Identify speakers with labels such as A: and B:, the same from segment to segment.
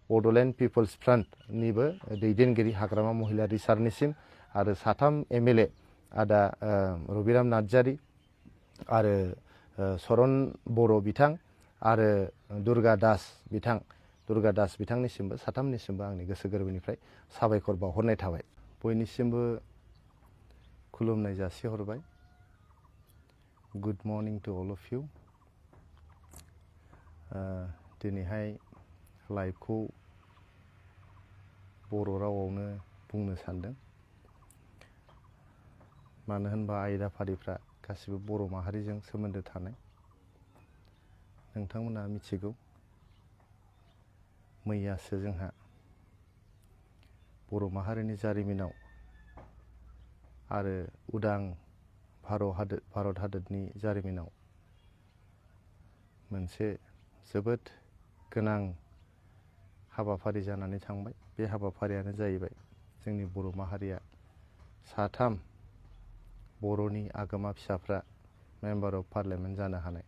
A: Bodoland people's फ्रन्टनिबो दैदेनगिरि हाग्रामा महिलारि सारनिसिम आरो 3 MLA आदा रबिराम नार्जारी आरो सरन बर' बिथां आरो दुर्गा दास बिथांनिसिमबो 3निसिमबो आंनि गोसो गोरबोनिफ्राय साबायखर बावहरनाय थाबाय। बयनिसिमबो खुलुमनाय जासिहरबाय। Good morning to all of you. दिनैहाय लाइभखौ बर' रावावनो बुंनो सानदों। मानो होनबा आयदाफारिफ्रा गासिबो बर' माहारिजों सोमोन्दो थानाय। नोंथांमोना मिथिगौ मैयासो जोंहा बर' माहारिनि जारिमिनाव आरो उदां भारत हादोरनि जारिमिनाव मोनसे जोबोद गोनां हाबाफारि जानानै थांबाय। बे हाबाफारियानो जाहैबाय जोंनि बर' माहारिया 3 बर'नि आगोमा फिसाफ्रा मेम्बार अफ पार्लियामेन्ट जानो हानाय।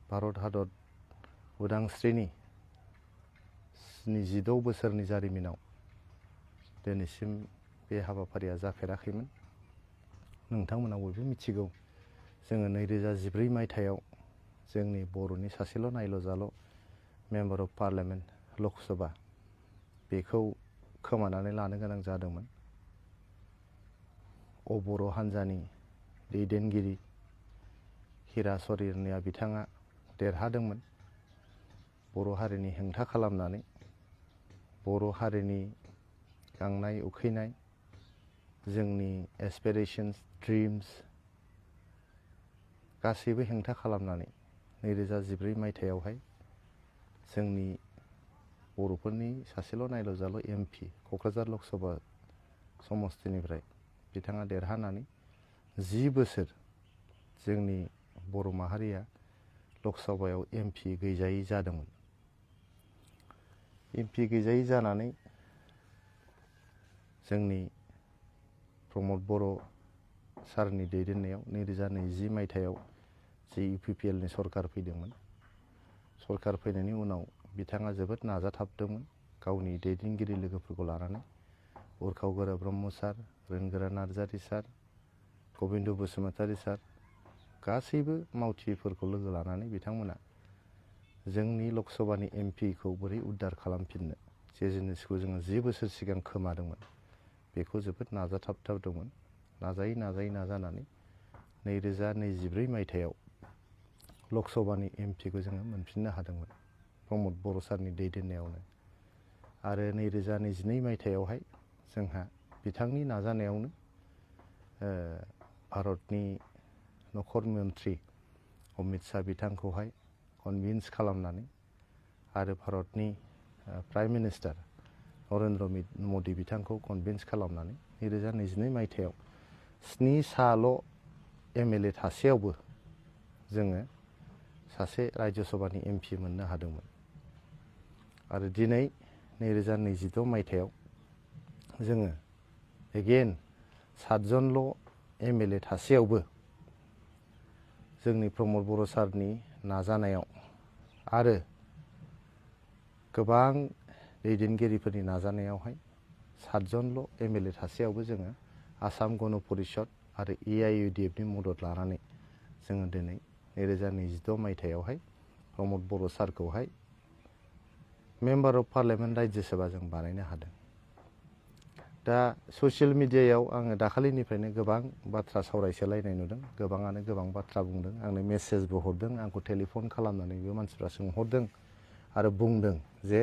A: भारत हादर उदांस्रिनि 26 बोसोरनि जारिमिनाव दिनैसिम बे हाबाफारिया जाफेराखैमोन। नोंथांमोना बयबो मिथिगौ जोङो 2014 मायथाइयाव जोंनि बर'नि सासेल' नायल' जाल' मेम्बार अफ पार्लियामेन्ट लकसभा बेखौ खोमानानै लानो गोनां जादोंमोन। बर' हान्जानि दैदेनगिरि हिरा सरिनिया बिथाङा देरहादोंमोन। बर' हारिनि हेंथा खालामनानै बर' हारिनि गांनाय उखैनाय जोंनि एसपिरेशन्स ड्रिम्स गासैबो हेंथा खालामनानै 2014 मायथाइयावहाय जोंनि बर'फोरनि सासेल' नायल' जाल' एमपि क'क्राझार लकसभा समस्तिनिफ्राय बिथाङा देरहानानै 10 बोसोर जोंनि बर' माहारिया लकसभायाव एमपि गैजायै जादोंमोन। एमपि गैजायै जानानै जोंनि प्रमद बर' सारनि दैदेननायाव 2020 मायथाइयाव जे इउपिपिएलनि सरकार फैदोंमोन। सरकार फैनायनि उनाव बिथाङा जोबोद नाजाथाबदोंमोन गावनि दैदेनगिरि लोगोफोरखौ लानानै। उरखाव गोरा ब्रह्म सार, रोनगोरा नार्जारी सार, गबिन्द बसुमतारी सार गासैबो मावथिफोरखौ लोगो लानानै बिथांमोना जोंनि लकसभानि एमपिखौ बोरै उद्धार खालामफिननो, जे जिनिसखौ जोङो 10 बोसोर सिगां खोमादोंमोन बेखौ जोबोद नाजाथाबदोंमोन। नाजायै नाजानानै 2024 मायथाइयाव लकसभानि एमपिखौ जोङो मोनफिननो हादोंमोन प्रमद बर' सारनि दैदेननायावनो। आरो 2022 मायथाइयावहाय जोंहा बिथांनि नाजानायावनो भारतनि नखर मन्त्रि अमित शाह बिथांखौहाय कनभिन्स खालामनानै आरो भारतनि प्राइम मिनिस्टार नरेन्द्र मदि बिथांखौ कनभिन्स खालामनानै 2022 मायथाइयाव 7 साल' एमएलए थासेयावबो जोङो सासे राज्य सभानि एमपि मोननो हादोंमोन। आरो दिनै 2026 मायथाइयाव जोङो एगेन 7 जनल' एमएलए थासेयावबो जोंनि प्रमद बर' सारनि नाजानायाव आरो गोबां दैदेनगिरिफोरनि नाजानायावहाय 7 जनल' एमएलए थासेयावबो जोङो आसाम गण परिषद आरो एआइइउडिएफनि मदद लानानै जोङो दिनै 2026 मायथाइयावहाय प्रमद बर' सारखौहाय मेम्बार अफ पार्लियामेन्ट राज्य सभा जों बानायनो हादों। दा ससियेल मिडियायाव आङो दाखालिनिफ्रायनो गोबां बाथ्रा सावरायसोलायनाय नुदों। गोबाङानो गोबां बाथ्रा बुंदों, आंनो मेसेजबो हरदों, आंखौ टेलिफन खालामनानैबो मानसिफ्रा सोंहरदों आरो बुंदों जे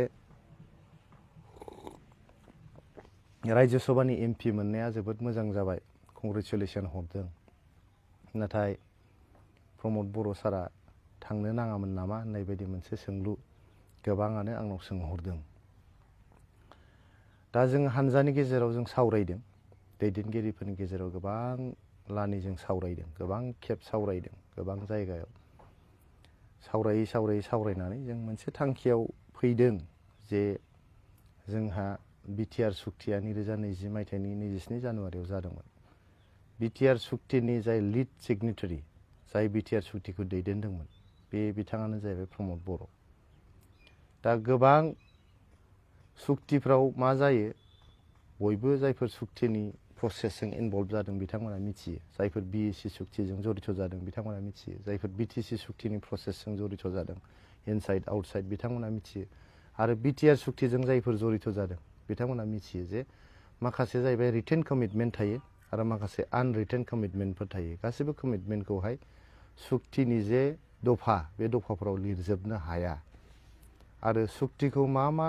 A: राज्य सभानि एमपि मोननाया जोबोद मोजां जाबाय, कंग्रेचुलेसन हरदों। नाथाय प्रमद बर' सारा थांनो नाङामोन नामा होननाय बायदि मोनसे सोंलु गोबाङानो आंनाव सोंहरदों। दा जों हानजानि गेजेराव जों सावरायदों, दैदेनगिरिफोरनि गेजेराव गोबां लानिजों सावरायदों, गोबां खेब सावरायदों, गोबां जायगायाव सावरायनानै जों मोनसे थांखियाव फैदों जे जोंहा बिटिआर सुक्तिया 2020 मायथाइनि 27 जानुवारियाव जादोंमोन। बिटिआर सुक्तिनि जाय लिड सिगनेटारि, जाय बिटिआर सुक्तिखौ दैदेनदोंमोन, बे बिथाङानो जाहैबाय प्रमद बर'। दा गोबां सुक्तिफ्राव मा जायो बयबो जायफोर सुक्तिनि प्रसेसजों इनभल्भ जादों बिथांमोना मिथियो जायफोर BEC सुक्तिजों जड़ित जादों बिथांमोना मिथियो जायफोर BTC सुक्तिनि प्रसेसजों जड़ित जादों इनसाइड आउटसाइड बिथांमोना मिथियो आरो BTR सुक्तिजों जायफोर जड़ित जादों बिथांमोना मिथियो जे माखासे जाहैबाय रिटेन कमिटमेन्ट थायो आरो माखासे आनरिटेन कमिटमेन्टफोर थायो गासैबो कमिटमेन्टखौहाय सुक्तिनि जे दफा बे दफाफोराव लिरजोबनो हाया आरो सुक्तिखौ मा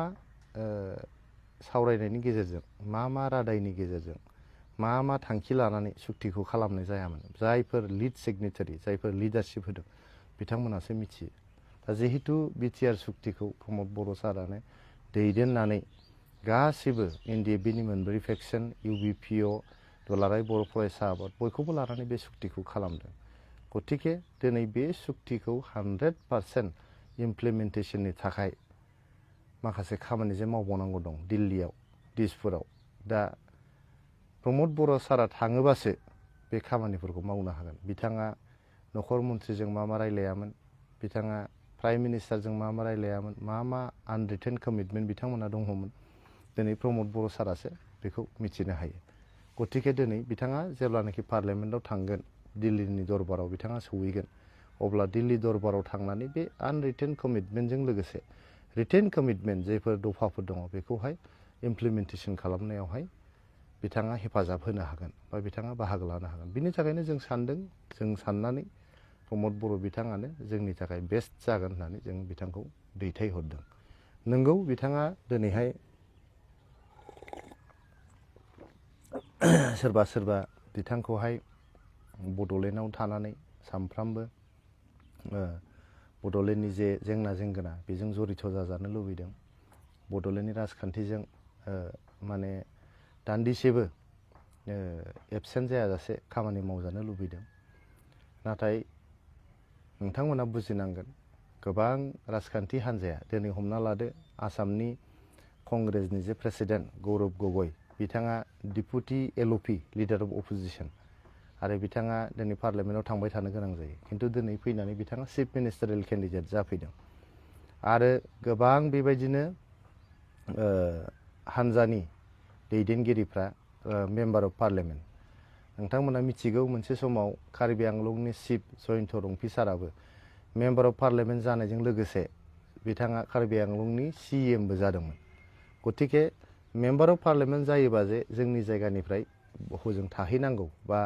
A: सावरायनायनि गेजेरजों मा रादायनि गेजेरजों मा थांखि लानानै सुक्तिखौ खालामनाय जायामोन जायफोर लिड सिगनेटारि जायफोर लिडारशिप होदों बिथांमोनासो मिथियो दा जिहेतु BTR सुक्तिखौ प्रमद बर' सारानो दैदेननानै गासिबो NDFBनि मोनब्रै फेक्सन UBPO दुलाराय बर' फरायसा आफाद बयखौबो लानानै बे सुक्तिखौ खालामदों गतिके दिनै बे सुक्तिखौ 100% इमप्लिमेन्टेसननि थाखाय माखासे खामानि जे मावबावनांगौ दं दिल्लीयाव दिसपुराव दा प्रमद बर' सारा थाङोबासो बे खामानिफोरखौ मावनो हागोन बिथाङा नखर मन्थ्रिजों मा रायलायामोन बिथाङा प्राइम मिनिस्टारजों मा रायलायामोन मा आनरिटेन कमिटमेन्ट बिथांमोना दङमोन दिनै प्रमद बर' सारासो बेखौ मिथिनो हायो गतिके दिनै बिथाङा जेब्लानाखि पार्लियामेन्टआव थांगोन दिल्लीनि दरबाराव बिथाङा सौहैगोन अब्ला दिल्ली दरबाराव थांनानै बे आनरिटेन कमिटमेन्टजों लोगोसे रिटेन कमिटमेन्ट जायफोर दफाफोर दङ बेखौहाय इमप्लिमेन्टेसन खालामनायावहाय बिथाङा हेफाजाब होनो हागोन बा बिथाङा बाहागो लानो हागोन बिनि थाखायनो जों सानदों जों साननानै प्रमद बर' बिथाङानो जोंनि थाखाय बेस्ट जागोन होननानै जों बिथांखौ दैथायहरदों नंगौ बिथाङा दिनैहाय सोरबा बिथांखौहाय बड'लेण्डआव थानानै सानफ्रामबो बड'लेण्डनि जे जेंना जेंगोना बेजों जड़ित जाजानो लुबैदों बड'लेण्डनि राजखान्थिजों माने दान्दिसेबो एबसेन्ट जायाजासे खामानि मावजानो लुबैदों नाथाय नोंथांमोना बुजिनांगोन गोबां राजखान्थि हान्जाया दिनै हमना लादो आसामनि कंग्रेसनि जे प्रेसिडेन्ट गौरब गगৈ बिथाङा deputy LOP leader of opposition आरो बिथाङा दिनै पार्लियामेन्टआव थांबाय थानो गोनां जायो खिन्थु दिनै फैनानै बिथाङा चिफ मिनिस्टारियेल केन्डिडेट जाफैदों आरो गोबां बेबायदिनो हान्जानि दैदेनगिरिफ्रा मेम्बार अफ पार्लियामेन्ट नोंथांमोना मिथिगौ मोनसे समाव कार्बि आंलंनि चिफ जयन्त रंफि साराबो मेम्बार अफ पार्लियामेन्ट जानायजों लोगोसे बिथाङा कार्बि आंलंनि CMबो जादोंमोन गतिके मेम्बार अफ पार्लियामेन्ट जायोबा जे जोंनि जायगानिफ्राय हजों थाहैनांगौ बा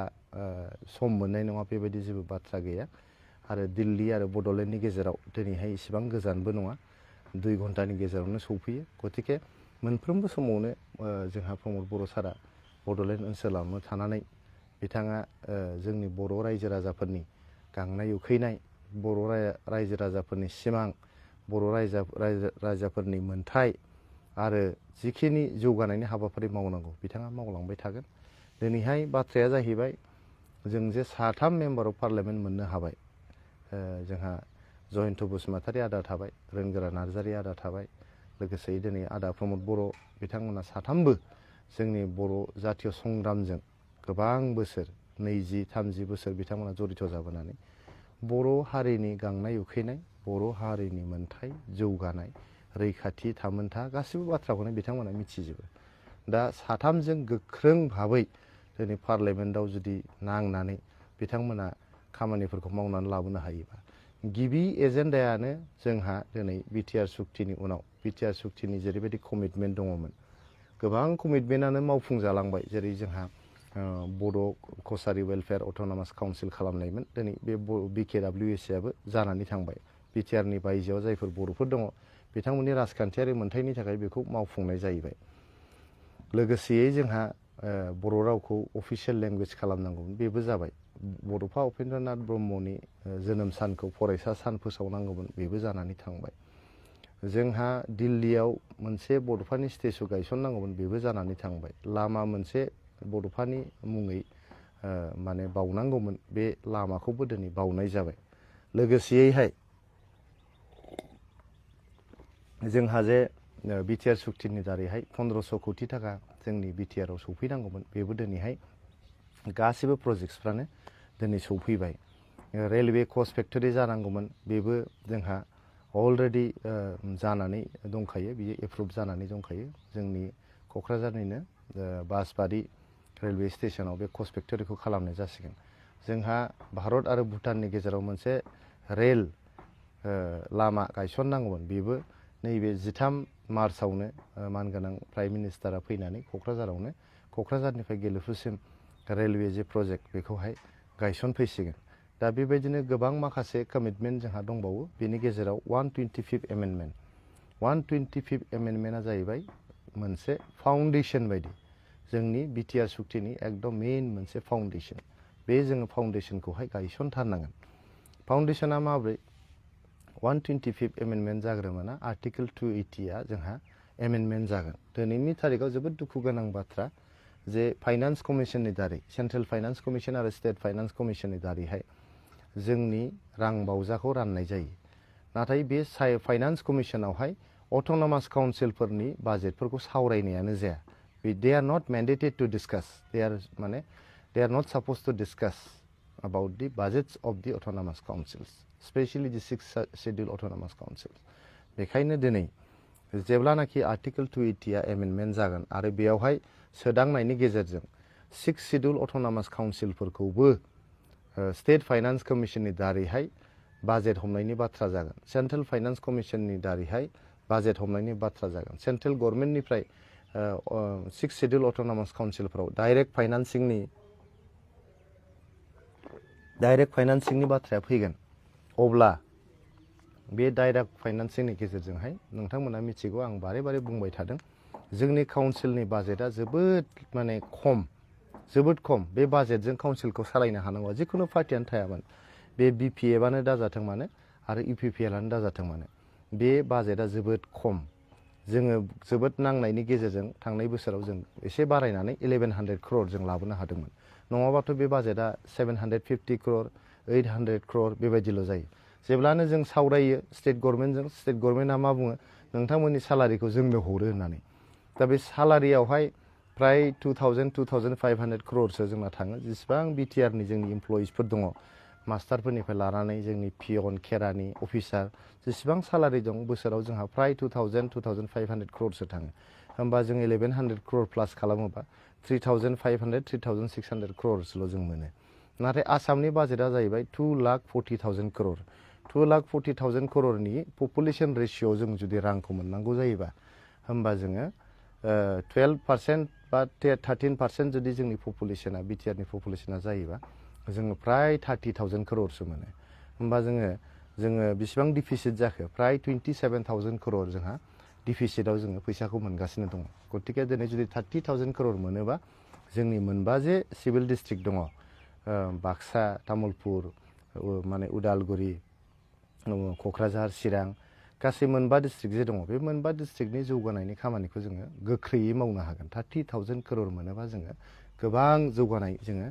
A: सम मोननाय नङा बेबायदि जेबो बाथ्रा गैया आरो दिल्ली आरो बड'लेण्डनि गेजेराव दिनैहाय इसिबां गोजानबो नङा 2 घन्टानि गेजेरावनो सौफैयो गतिके मोनफ्रोमबो समावनो जोंहा प्रमद बर' सारा बड'लेण्ड ओनसोलावनो थानानै बिथाङा जोंनि बर' रायजो राजाफोरनि गांनाय उखैनाय बर' रायजो राजाफोरनि सिमां बर' रायजोफोरनि मोनथाय आरो जिखिनि जौगानायनि हाबाफारि मावनांगौ बिथाङा मावलांबाय थागोन दिनैहाय बाथ्राया जाहैबाय जों जे 3 मेम्बार अफ पार्लियामेन्ट मोननो हाबाय जोंहा जयन्त बसुमतारी आदा थाबाय रोंगोरा नार्जारी आदा थाबाय लोगोसे दिनै आदा प्रमद बर' बिथांमोना 3बो जोंनि बर' जातीय संग्रामजों गोबां बोसोर 20-30 बोसोर बिथांमोना जड़ित जाबोनानै बर' हारिनि गांनाय उखैनाय बर' हारिनि मोनथाय जौगानाय रैखाथि थामोनथा गासिबो बाथ्राखौनो बिथांमोना मिथिजोबो दा 3जों गोख्रों भाबै दिनै पार्लियामेन्टआव जुदि नांनानै बिथांमोना खामानिफोरखौ मावनानै लाबोनो हायोबा गिबि एजेन्डायानो जोंहा दिनै BTR सुक्तिनि उनाव BTR सुक्तिनि जेरैबायदि कमिटमेन्ट दङमोन गोबां कमिटमेन्टआनो मावफुंजालांबाय जेरै जोंहा बड' कसारि वेलफेयार अट'नमास काउन्सिल खालामनायमोन दिनै बे BKWSAबो जानानै थांबाय BTRनि बायजोआव जायफोर बर'फोर दङ बिथांमोननि राजखान्थियारि मोनथायनि थाखाय बेखौ मावफुंनाय जाहैबाय लोगोसेयै जोंहा बर' रावखौ अफिसियेल लेंगुवेज खालामनांगौमोन बेबो जाबाय बड'फा उपेन्द्रनाथ ब्रह्मनि जोनोम सानखौ फरायसा सान फोसावनांगौमोन बेबो जानानै थांबाय जोंहा दिल्लीयाव मोनसे बड'फानि स्टेचु गायसननांगौमोन बेबो जानानै थांबाय लामा मोनसे बड'फानि मुङै माने बावनांगौमोन बे लामाखौबो दिनै बावनाय जाबाय लोगोसेयैहाय जोंहा जे BTR सुक्तिनि दारैहाय 1500 कोटि थाखा जोंनि BTRआव सौफैनांगौमोन बेबो दिनैहाय गासिबो प्रजेक्टसफ्रानो दिनै सौफैबाय रेलवे कच फेक्टरि जानांगौमोन बेबो जोंहा अलरेडि जानानै दंखायो, बियो एप्रुभ जानानै दंखायो। जोंनि क'क्राझारनिनो बासबारि रेलवे स्टेशनाव बे कच फेक्टरिखौ खालामनाय जासिगोन। जोंहा भारत आरो भुटाननि गेजेराव मोनसे रेल लामा गायसननांगौमोन, बेबो नैबे 13 मार्चआवनो मानगोनां प्राइम मिनिस्टारा फैनानै क'क्राझारनिफ्राय गेलेफुसिम रेलवे जे प्रजेक्ट बेखौहाय गायसनफैसिगोन। दा बेबायदिनो गोबां माखासे कमिटमेन्ट जोंहा दंबावो। बेनि गेजेराव 125 एमेन्डमेन्ट 125 एमेन्डमेन्टआ जाहैबाय मोनसे फाउन्डेसन बायदि, जोंनि बिटिआर सुक्तिनि एकदम मेइन मोनसे फाउन्डेसन। बे जोङो फाउन्डेसनखौहाय गायसनथारनांगोन। फाउन्डेसना माब्रै 125 एमेन्डमेन्ट जाग्रोमोना आर्टिकेल 280आ जोंहा एमेन्डमेन्ट जागोन। दिनैनि थारिखआव जोबोद दुखु गोनां बाथ्रा जे फाइनान्स कमिसननि दारै, सेन्ट्रेल फाइनान्स कमिसन आरो स्टेट फाइनान्स कमिसननि दारैहाय जोंनि रां बावजाखौ राननाय जायो। नाथाय बे फाइनान्स कमिसनावहाय अट'नमास काउन्सिलफोरनि बाजेटफोरखौ सावरायनायानो जाया। They are not mandated to discuss, they are not supposed to discuss about the budgets of the autonomous councils, especially the 6th schedule autonomous councils. बेखायनो दिनै जेब्लानाखि आर्टिकेल 280आ एमेन्डमेन्ट जागोन आरो बेयावहाय सोदांनायनि गेजेरजों 6th schedule autonomous councilफोरखौबो स्टेट फाइनान्स कमिसननि दारैहाय बाजेट हमनायनि बाथ्रा जागोन, सेन्ट्रेल फाइनान्स कमिसननि दारैहाय बाजेट हमनायनि बाथ्रा जागोन। सेन्ट्रेल गभर्नमेन्टनिफ्राय 6th schedule autonomous councilफोराव डाइरेक्ट फाइनान्सिंनि बाथ्राया फैगोन। अब्ला बे डाइरेक्ट फाइनान्सिंनि गेजेरजोंहाय नोंथांमोना मिथिगौ, आं बारे बारे बुंबाय थादों, जोंनि काउन्सिलनि बाजेटआ जोबोद जोबोद खम। बे बाजेटजों काउन्सिलखौ सालायनो हानांगौआ जिखुनु पार्टियानो थाया मानो, बे बिपिएफआनो दाजाथों मानो आरो इउपिपिएलआनो दाजाथों मानो, बे बाजेटआ जोबोद खम। जोङो जोबोद नांनायनि गेजेरजों थांनाय बोसोराव जों एसे बारायनानै 1100 crore जों लाबोनो हादोंमोन। नङाबाथ' बे बाजेटआ 750 crore 800 crore बेबायदिल' जायो। जेब्लानो जों सावरायो स्टेट गभर्नमेन्टजों, स्टेट गभर्नमेन्टआ मा बुङो, नोंथांमोननि सालारिखौ जोंनो हरो होननानै। दा बे सालारियावहाय फ्राय 2500 crore जोंना थाङो। जेसेबां बिटिआरनि जोंनि इमप्लयिसफोर दङ, मास्टारफोरनिफ्राय लानानै जोंनि पियन, केरानि, अफिसार, जेसेबां सालारि दं बोसोराव जोंहा फ्राय 2500 crore थाङो। होमबा जों 1100 crore प्लास खालामोबा 3500-3600 crore जों मोनो। नाथाय आसामनि बाजेटआ जाहैबाय 2,40,000 crore। 2,40,000 crore पपुलेसन रेशिय'आव जों जुदि रांखौ मोननांगौ जायोबा, होमबा जोङो 12% बा 13% जुदि जोंनि पपुलेसना बिटिआरनि पपुलेसना जायोबा जोङो फ्राय 30,000 crore मोनो। होमबा जोङो बेसेबां डिफिसिट जाखो, फ्राय 27,000 crore जोंहा डिफिसिटआव जोङो फैसाखौ मोनगासिनो दङ। गतिके दिनै जुदि 30,000 crore मोनोबा जोंनि मोनबा जे सिभिल डिस्ट्रिक्ट दङ, बाक्सा, तामुलपुर, माने उदालगुरि, क'क्राझार, चिरां, गासै मोनबा डिस्ट्रिक्ट जे दङ, बे मोनबा डिस्ट्रिक्टनि जौगानायनि खामानिखौ जोङो गोख्रैयै मावनो हागोन। 30,000 crore मोनोबा जोङो गोबां जौगानाय जोङो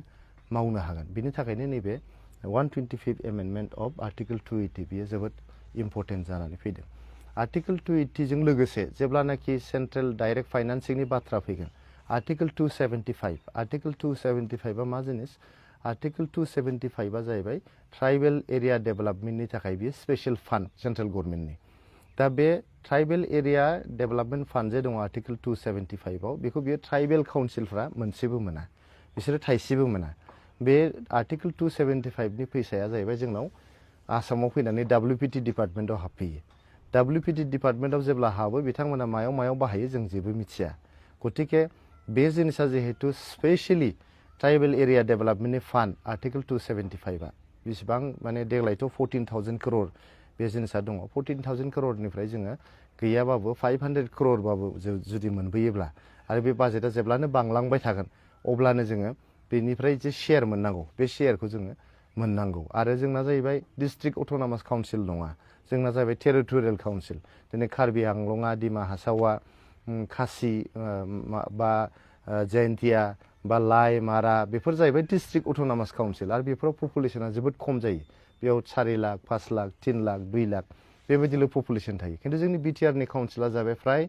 A: मावनो हागोन। बिनि थाखायनो नैबे 125 एमेन्डमेन्ट अफ आर्टिकेल 280 बियो जोबोद इम्परटेन्ट जानानै फैदों। आर्टिकेल 280 जों लोगोसे जेब्लानाखि सेन्ट्रेल डाइरेक्ट फाइनान्सिंनि बाथ्रा फैगोन, आर्टिकेल 275। आर्टिकेल 275आ मा जिनिस? आर्टिकेल 275आ जाहैबाय ट्राइबेल एरिया डेभेलपमेन्टनि थाखाय बियो स्पेशल फान्ड सेन्ट्रेल गभर्नमेन्टनि। दा बे ट्राइबेल एरिया डेभेलपमेन्ट फान्ड जे दङ आर्टिकेल 275आव, बेखौ बियो ट्राइबेल काउन्सिलफ्रा मोनसेबो मोना, बिसोरो थाइसेबो मोना। बे आर्टिकेल 275नि फैसाया जाहैबाय जोंनाव आसामाव फैनानै WPT डिपार्टमेन्टआव हाबफैयो। WPT डिपार्टमेन्टआव जेब्ला हाबो, बिथांमोना मायाव बाहायो जों जेबो मिथिया। गतिके बे जिनिसा जिहेतु स्पेशली ट्राइबेल एरिया डेभेलपमेन्टनि फान्ड आर्टिकेल 275आ बेसेबां माने देग्लायथ' 14,000 crore बे जिनिसा दङ। 14,000 crore जोङो गैयाबाबो 500 crore बाबो जुदि मोनबोयोब्ला आरो बे बाजेटआ जेब्लानो बांलांबाय थागोन, अब्लानो जोङो बेनिफ्राय जे शेयार मोननांगौ, बे शेयारखौ जोङो मोननांगौ। आरो जोंना जाहैबाय डिस्ट्रिक्ट अट'नमास काउन्सिल नङा, जोंना जाहैबाय टेरिटरियेल काउन्सिल। दिनै कार्बि आंलंआ, डिमा हासावआ, खासि बा जयन्तिया बा लाइ मारा, बेफोर जाहैबाय डिस्ट्रिक्ट अट'नमास काउन्सिल आरो बेफोराव पपुलेसना जोबोद खम जायो। बेयाव 4 लाख, 5 लाख, 3 लाख, 2 लाख बेबायदिल' पपुलेसन थायो। खिन्थु जोंनि बिटिआरनि काउन्सिला जाबाय फ्राय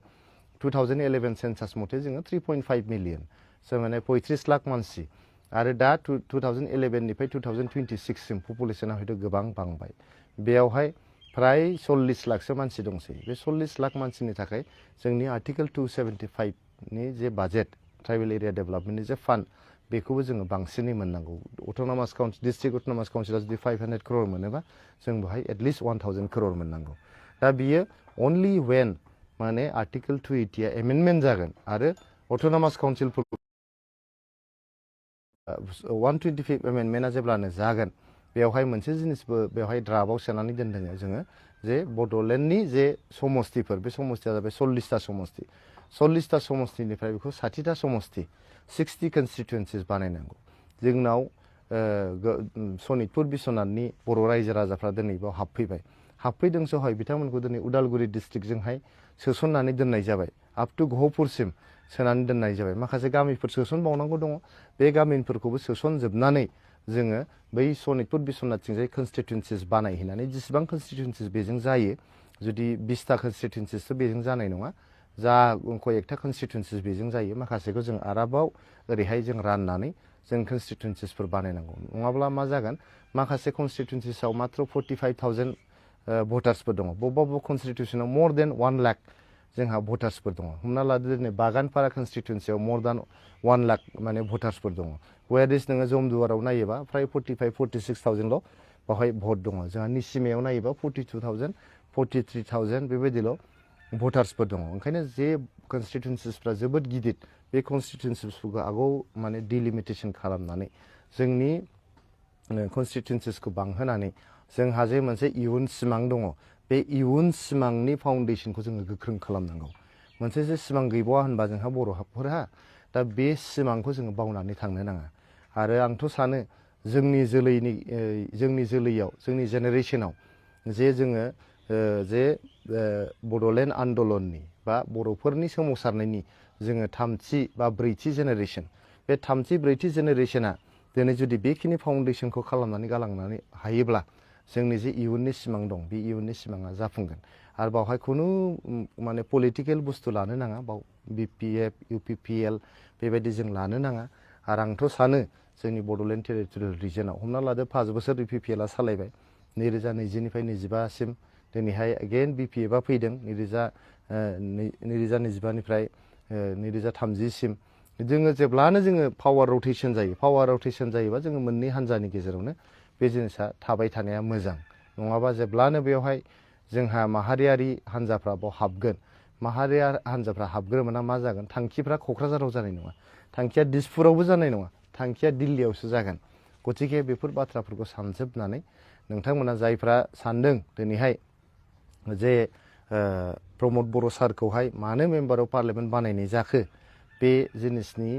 A: 2011 सेन्सास मथे जोङो 3.5 मिलियन, माने 35 लाख मानसि। आरो दा 2011 निफ्राय 2026 सिम पपुलेसना हयथ' गोबां बांबाय। बेयावहाय फ्राय 40 लाखसो मानसि दंसै बे 40 लाख मानसिनि थाखाय जोंनि आर्टिकल 275 नि जे बाजेट ट्राइबेल एरिया डेभेलपमेन्टनि जे फान्ड बेखौबो जोङो बांसिनै मोननांगौ अट'नमास काउन्सिल डिस्ट्रिक्ट अट'नमास काउन्सिला जुदि 500 crore मोनोबा जों बेहाय एटलिस्ट 1000 crore मोननांगौ दा बियो अनलि वेन माने आर्टिकल 280 आ एमेन्डमेन्ट जागोन आरो अट'नमास काउन्सिलफोरखौ 125 एमेन्डमेन्टआ जेब्लानो जागोन बेवहाय मोनसे जिनिसबो बेवहाय ड्राफ्टआव सोनानै दोनदों जोङो जे बड'लेण्डनि जे समस्तिफोर बे समस्तिया जाबाय 40टा समस्ति 40टा समस्तिनिफ्राय बेखौ 60टा समस्ति 60 कन्स्टिटुवेन्सिस बानायनांगौ जोंनाव सनितपुर बिश्वनाथनि बर' रायजो राजाफ्रा दिनै बेयाव हाबफैदों सहाय बिथांमोनखौ दिनै उदालगुरि डिस्ट्रिक्टजोंहाय सोसननानै दोननाय जाबाय आप टु गहपुरसिम सोनानै दोननाय जाबाय माखासे गामिफोर सोसनबावनांगौ दङ बे गामिफोरखौबो सोसनजोबनानै जोङो बै सनितपुर बिश्वनाथथिंजाय कन्स्टिटुवेन्सिस बानायहैनानै जेसेबां कन्स्टिटुवेन्सिस बेजों जायो जुदि 20टा कन्स्टिटुवेन्सिसथ' बेजों जानाय नङा जा कयेकटा कन्स्टिटुवेन्सिस बेजों जायो माखासेखौ जों आरोबाव ओरैहाय जों राननानै जों कन्स्टिटुवेन्सिसफोर बानायनांगौ नङाब्ला मा जागोन माखासे कन्स्टिटुवेन्सिसाव मात्र 45,000 भटार्सफोर दङ बबेबा कन्स्टिटुवेन्सनाव मोर देन 1 लाख जोंहा भटार्सफोर दङ हमना लादो दिनै बागानपारा कन्स्टिटुवेन्सियाव मोर देन 1 लाख माने भटार्सफोर दङ वेयारइज नोङो जमदुवाराव नायोबा फ्राय 45,000-46,000ल' बावहाय भट दङ जोंहा निसिमायाव नायोबा 42,000 43,000 बेबायदिल' भटार्सफोर दङ ओंखायनो जे कन्स्टिटुवेन्सिसफ्रा जोबोद गिदिर बे कन्स्टिटुवेन्सिसफोरखौ आगौ माने डिलिमिटेसन खालामनानै जोंनि कन्स्टिटुवेन्सिसखौ बांहोनानै जोंहा जे मोनसे इयुन सिमां दङ बे इयुन सिमांनि फाउन्डेसनखौ जोङो गोख्रों खालामनांगौ मोनसे जे सिमां गैबावा होनबा जोंहा बर'फोरहा दा बे सिमांखौ जोङो बावनानै थांनो नाङा आरो आंथ' सानो जोंनि जोलैयाव जोंनि जेनेरेसनाव जे जोङो जे बड'लेण्ड आन्दलननि बा बर'फोरनि सोमावसारनायनि जोङो थामथि बा ब्रैथि जेनेरेसन बे थामथि ब्रैथि जेनेरेसना दिनै जुदि बेखिनि फाउन्डेसनखौ खालामनानै गालांनानै हायोब्ला जोंनि जे इयुननि सिमां दं बे इयुननि सिमाङा जाफुंगोन आरो बावहाय खुनु माने पलिटिकेल बुस्थु लानो नाङा बाव BPF UPPL बेबायदि जों लानो नाङा आरो आंथ' सानो जोंनि बड'लेण्ड टेरिटरियेल रिजनाव हमना लादो 5 बोसोर UPPLआ सालायबाय 2020निफ्राय 25सिम दिनैहाय एगेन BPFआ फैदों 2025निफ्राय 2030सिम जोङो जेब्लानो जोङो पावार रटेसन जायोबा जोङो मोननै हान्जानि गेजेरावनो बे जिनिसा थाबाय थानाया मोजां नङाबा जेब्लानो बेवहाय जोंहा माहारियारि हान्जाफ्रा बाव हाबगोन माहारियारि हान्जाफ्रा हाबग्रोमोना मा जागोन थांखिफ्रा क'क्राझाराव जानाय नङा थांखिया दिसपुरावबो जानाय नङा थांखिया दिल्लीयावसो जागोन गतिके बेफोर बाथ्राफोरखौ सानजोबनानै नोंथांमोना जायफ्रा सानदों दिनैहाय जे प्रमद बर' सारखौहाय मानो मेम्बार अफ पार्लियामेन्ट बानायनाय जाखो बे जिनिसनि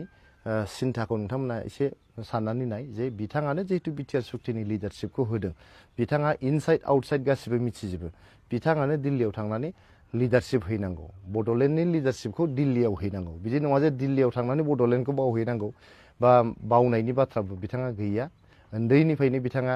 A: सिन्थाखौ नोंथांमोना एसे साननानै नाय जे बिथाङानो जिहेतु बिटिआर सुक्तिनि लिडारशिपखौ होदों बिथाङा इनसाइड आउटसाइड गासिबो मिथिजोबो बिथाङानो दिल्लीयाव थांनानै लिडारशिप हैनांगौ बड'लेण्डनि लिडारशिपखौ दिल्लीयाव हैनांगौ बिदि नङा जे दिल्लीयाव थांनानै बड'लेण्डखौ बावहैनांगौ बा बावनायनि बाथ्राबो बिथाङा गैया उन्दैनिफ्रायनो बिथाङा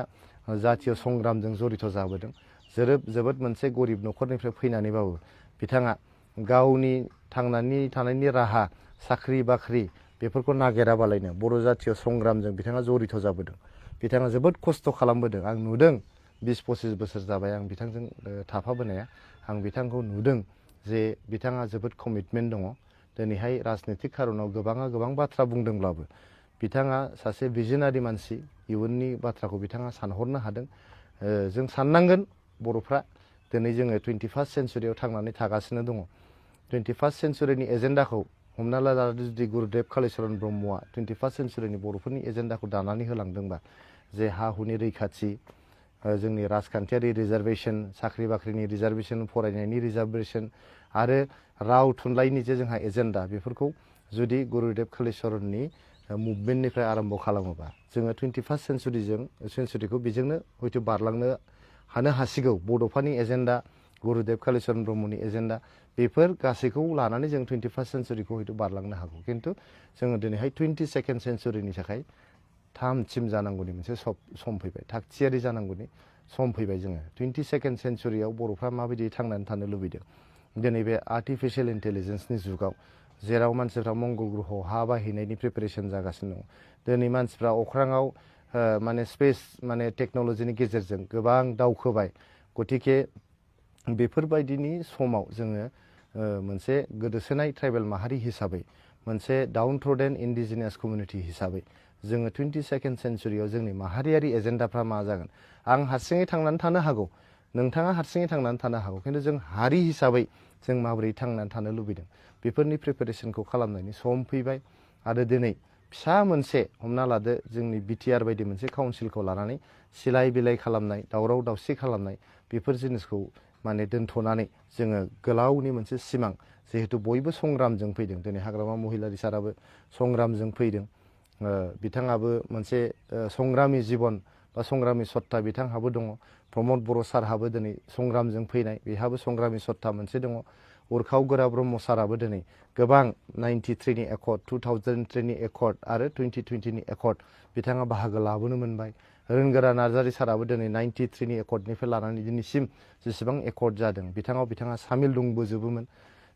A: जातीय संग्रामजों जड़ित जाबोदों जोबोद मोनसे गरिब न'खरनिफ्राय फैनानैबाबो बिथाङा गावनि थांनानै थानायनि राहा साख्रि बाख्रि बेफोरखौ नागिराबालायनो बर' जातीय संग्रामजों बिथाङा जड़ित जाबोदों बिथाङा जोबोद खस्थ' खालामबोदों आं नुदों 20-25 बोसोर जाबाय आं बिथांजों थाफाबोनाया आं बिथांखौ नुदों जे बिथाङा जोबोद कमिटमेन्ट दङ दिनैहाय राजनितिक खारनाव गोबां बाथ्रा बुंदोंब्लाबो बिथाङा सासे भिजनारि मानसि इयुननि बाथ्राखौ बिथाङा सानहरनो हादों जों साननांगोन बर'फ्रा दिनै जोङो 21st सेन्चुरियाव थांनानै थागासिनो दङ 21st सेन्चुरिनि एजेन्डाखौ हमना ला जुदि गुरुदेब कालिचरन ब्रह्मआ 21st सेन्चुरिनि बर'फोरनि एजेन्डाखौ दानानै होलांदोंबा जे हा हुनि रैखाथि जोंनि राजखान्थियारि रिजार्भेसन साख्रि बाख्रिनि रिजार्भेसन फरायनायनि रिजार्भेसन आरो राव थुनलाइनि जे जोंहा एजेन्डा बेफोरखौ जुदि गुरुदेब कालिचरननि मुभमेन्टनिफ्राय आरम्भ खालामोबा जोङो 21st सेन्चुरिखौ बेजोंनो हयथ' बारलांनो हानो हासिगौ बड'फानि एजेन्डा गुरुदेब कालिचरन ब्रह्मनि एजेन्डा बेफोर गासैखौ लानानै जों 21st सेन्चुरिखौ हयथ' बारलांनो हागौ खिन्थु जोङो दिनैहाय 22nd सेन्चुरिनि थाखाय थामथिम जानांगौनि मोनसे सम फैबाय थागथियारि जानांगौनि सम फैबाय जोङो 22nd सेन्चुरियाव बर'फ्रा माबायदि थांनानै थानो लुबैदों दिनै बे आर्टिफिशियेल इन्टेलिजेन्सनि जुगाव जेराव मानसिफ्रा मंगल ग्रहआव हा बाहैनायनि प्रिपेरेसन जागासिनो दं दिनै मानसिफ्रा अख्राङाव माने स्पेस माने टेक्न'लजिनि गेजेरजों गोबां दावखोबाय गतिके बेफोरबायदिनि समाव जोङो मोनसे गोदोसोनाय ट्राइबेल माहारि हिसाबै मोनसे डाउन ट्रडेन इन्डिजिनियास कमिउनिटि हिसाबै जोङो 22nd सेन्चुरियाव जोंनि माहारियारि एजेन्डाफ्रा मा जागोन आं हारसिङै थांनानै थानो हागौ नोंथाङा हारसिङै थांनानै थानो हागौ खिन्थु जों हारि हिसाबै जों माबोरै थांनानै थानो लुबैदों बेफोरनि प्रिपेरेसनखौ खालामनायनि सम फैबाय आरो दिनै फिसा मोनसे हमना लादो जोंनि बिटिआर बायदि मोनसे काउन्सिलखौ लानानै सिलाय बिलाय खालामनाय दावराव दावसि खालामनाय बेफोर जिनिसखौ माने दोनथ'नानै जोङो गोलावनि मोनसे सिमां जिहेतु बयबो संग्रामजों फैदों दिनै हाग्रामा महिलारि साराबो संग्रामजों फैदों बिथाङाबो मोनसे संग्रामि जिबन बा संग्रामि सत्ता बिथांहाबो दङ प्रमद बर' सारहाबो दिनै संग्रामजों फैनाय बेहाबो संग्रामि सत्ता मोनसे दङ उरखाव गोरा ब्रह्म साराबो दिनै गोबां 93नि एकर्ड 2003नि एकर्ड आरो 2020नि एकर्ड बिथाङा बाहागो लाबोनो मोनबाय रोंगोरा नार्जारि साराबो दिनै 93नि एकर्डनिफ्राय लानानै दिनैसिम जेसेबां एकर्ड जादों बिथाङा सामिल दंबोजोबोमोन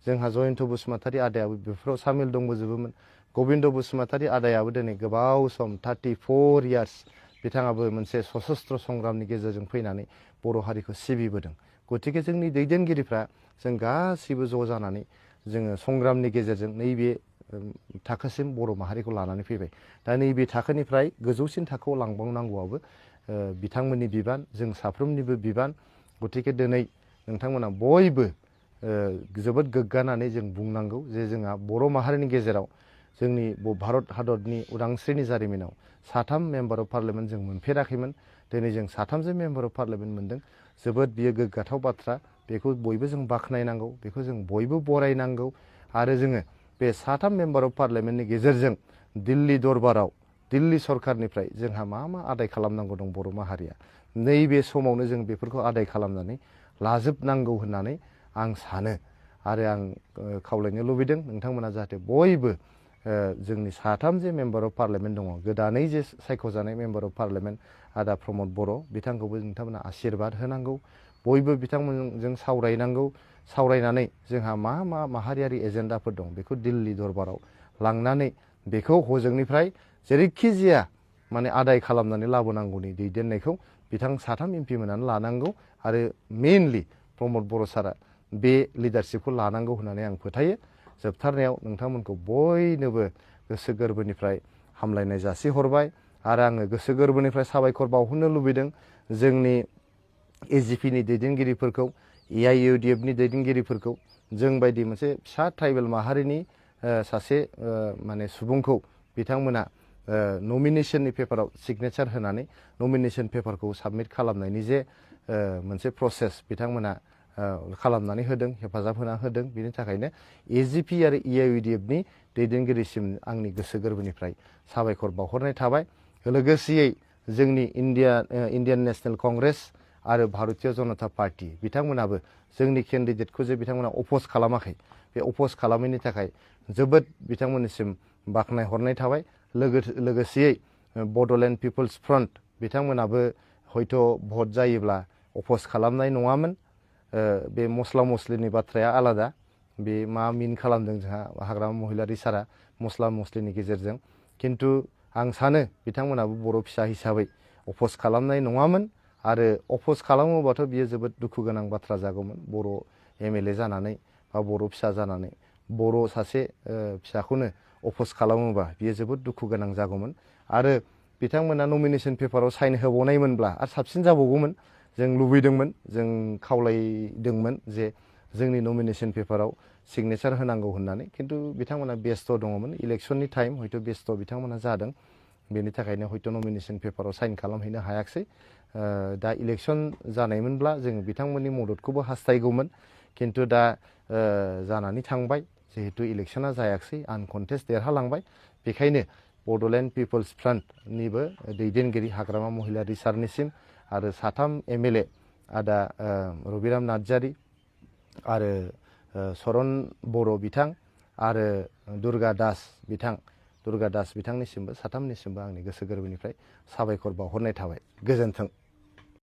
A: जोंहा जयन्त बसुमतारी आदायाबो बेफोराव सामिल दंबोजोबोमोन गबिन्द बसुमतारी आदायाबो दिनै गोबाव सम 34 इयार्स बिथाङाबो मोनसे सशस्त्र संग्रामनि गेजेरजों फैनानै बर' हारिखौ सिबिबोदों गतिके जोंनि दैदेनगिरिफ्रा जों गासिबो ज' जानानै जोङो संग्रामनि गेजेरजों नैबे थाखोसिम बर' माहारिखौ लानानै फैबाय दा नैबे थाखोनिफ्राय गोजौसिन थाखोआव लांबावनांगौआबो बिथांमोननि बिबान जों साफ्रोमनिबो बिबान गतिके दिनै नोंथांमोना बयबो जोबोद गोग्गानानै जों बुंनांगौ जे जोंहा बर' माहारिनि गेजेराव जोंनि भारत हादरनि उदांस्रिनि जारिमिनाव 3 मेम्बार अफ पार्लियामेन्ट जों मोनफेराखैमोन दिनै जों 3 मेम्बार अफ पार्लियामेन्ट मोनदों जोबोद बियो गोग्गाथाव बाथ्रा बेखौ बयबो जों बाख्नायनांगौ बेखौ जों बयबो बरायनांगौ आरो जोङो बे 3 मेम्बार अफ पार्लियामेन्टनि गेजेरजों दिल्ली दरबाराव दिल्ली सरखारनिफ्राय जोंहा मा आदाय खालामनांगौ दं बर' माहारिया नैबे समावनो जों बेफोरखौ आदाय खालामनानै लाजोबनांगौ होननानै आं सानो आरो आं खावलायनो लुबैदों नोंथांमोना जाहाथे बयबो जोंनि 3 जे मेम्बार अफ पार्लियामेन्ट दङ गोदानै जे सायख'जानाय मेम्बार अफ पार्लियामेन्ट आदा प्रमद बर' बिथांखौबो नोंथांमोना आशीर्बाद होनांगौ बयबो बिथांमोनजों सावरायनांगौ सावरायनानै जोंहा मा माहारियारि एजेन्डाफोर दं बेखौ दिल्ली दरबाराव लांनानै बेखौ हजोंनिफ्राय जेरैखि जाया माने आदाय खालामनानै लाबोनांगौनि दैदेननायखौ बिथां 3 एमपि मोनानो लानांगौ आरो मेइनलि प्रमद बर' सारा बे लिडारशिपखौ लानांगौ होननानै आं फोथायो जोबथारनायाव नोंथांमोनखौ बयनोबो गोसो गोरबोनिफ्राय हामलायनाय जासिहरबाय आरो आङो गोसो गोरबोनिफ्राय साबायखर बावहरनो लुबैदों जोंनि एजिपिनि दैदेनगिरिफोरखौ एआइइउडिएफनि दैदेनगिरिफोरखौ जों बायदि मोनसे फिसा ट्राइबेल माहारिनि सासे माने सुबुंखौ बिथांमोना नमिनेशननि पेपाराव सिगनेचार होनानै नमिनेशन पेपारखौ साबमिट खालामनायनि जे मोनसे प्रसेस बिथांमोना खालामनानै होदों हेफाजाब होना होदों बिनि थाखायनो एजिपि आरो एआइइउडिएफनि दैदेनगिरिसिम आंनि गोसो गोरबोनिफ्राय साबायखर बावहरनाय थाबाय लोगोसेयै जोंनि इन्डियान नेशनेल कंग्रेस आरो भारतीय जनता पार्टी बिथांमोनाबो जोंनि केन्डिडेटखौ जे बिथांमोना अपोज खालामाखै बे अपोज खालामैनि थाखाय जोबोद बिथांमोननिसिम बाख्नायहरनाय थाबाय लोगोसेयै बड'लेण्ड पिपल्स फ्रन्ट बिथांमोनाबो हयथ' भट जायोब्ला अपोज खालामनाय नङामोन बे मस्ला मस्लिनि बाथ्राया आलादा बे मा मिन खालामदों जोंहा हाग्रामा महिलारि सारा मस्ला मस्लिनि गेजेरजों खिन्थु आं सानो बिथांमोनाबो बर' फिसा हिसाबै अपोज खालामनाय नङामोन आरो अपोज खालामोबाथ' बियो जोबोद दुखु गोनां बाथ्रा जागौमोन बर' एमएलए जानानै बा बर' फिसा जानानै बर' सासे फिसाखौनो अपोज खालामोबा बियो जोबोद दुखु गोनां जागौमोन आरो बिथांमोना नमिनेशन पेपाराव साइन होबावनायमोनब्ला आरो साबसिन जाबावगौमोन जों लुबैदोंमोन जों खावलायदोंमोन जे जोंनि नमिनेशन पेपाराव सिगनेचार होनांगौ होननानै खिन्थु बिथांमोना बेस्थ' दङमोन इलेक्शननि टाइम हयथ' बेस्थ' बिथांमोना जादों बेनि थाखायनो हयथ' नमिनेशन पेपाराव साइन खालामहैनो हायाखिसै दा इलेक्शन जानायमोनब्ला जों बिथांमोननि मददखौबो हास्थायगौमोन खिन्थु दा जानानै थांबाय जिहेतु इलेक्शना जायाखिसै आनकन्टेस्ट देरहालांबाय बेखायनो बड'लेण्ड पिपल्स फ्रन्टनिबो दैदेनगिरि हाग्रामा महिलारि सारनिसिम आरो 3 एमएलए आदा रबिराम नार्जारि आरो सरन बर' बिथां आरो दुर्गा दास बिथांनिसिमबो 3निसिमबो आंनि गोसो गोरबोनिफ्राय साबायखर बावहरनाय थाबाय गोजोन्थों।